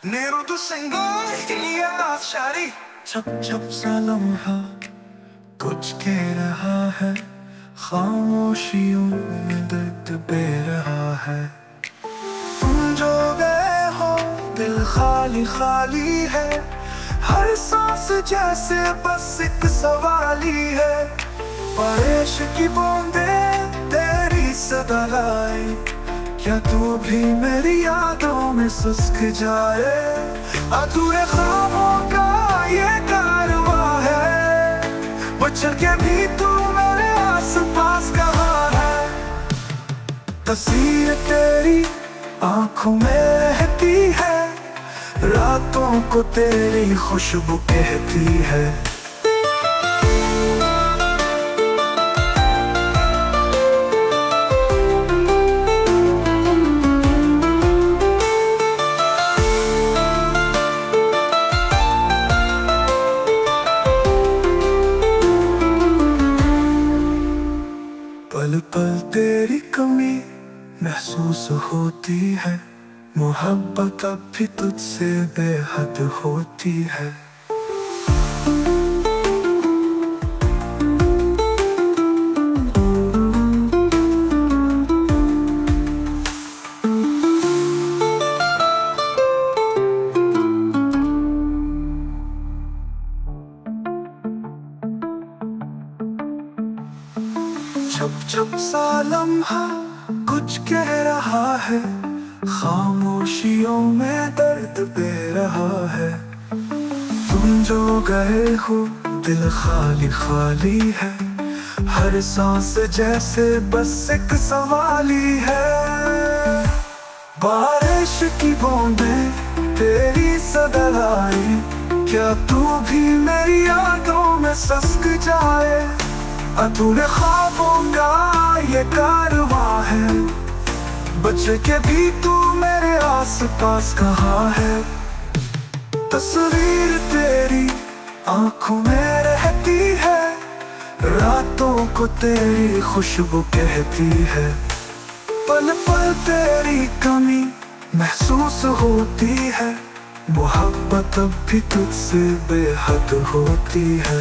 Nero do Senhor e a शारी छप छप सा लम्हा कुछ कह रहा है, खामोशियों में दर्द बह रहा है। तुम जो गए हो दिल खाली खाली है, हर सांस जैसे बस एक सवाल ही है। बारिश की बूंदें तेरी सदा लाए, क्या तू भी मेरी यादों में सुस्क जाए। अधूरे ख्वाबों का ये कारवां है, बचल के भी तू मेरे आस पास कहाँ है। तस्वीर तेरी आंखों में रहती है, रातों को तेरी खुशबू कहती है। पल पल तेरी कमी महसूस होती है, मोहब्बत अब भी तुझसे बेहद होती है। छप छप सा लम्हा कुछ कह रहा है, खामोशियों में दर्द बह रहा है। तुम जो गए हो दिल खाली खाली है, हर सांस जैसे बस एक सवाल ही है। बारिश की बूंदें तेरी सदा लाए, क्या तू भी मेरी यादों में सस्क जाए। अधूरे ख्वाबों का ये कारवां है, बच के भी तू मेरे आस पास कहाँ है। तस्वीर तेरी आंखों में रहती है, रातों को तेरी खुशबू कहती है। पल पल तेरी कमी महसूस होती है, मोहब्बत अब भी तुझसे बेहद होती है।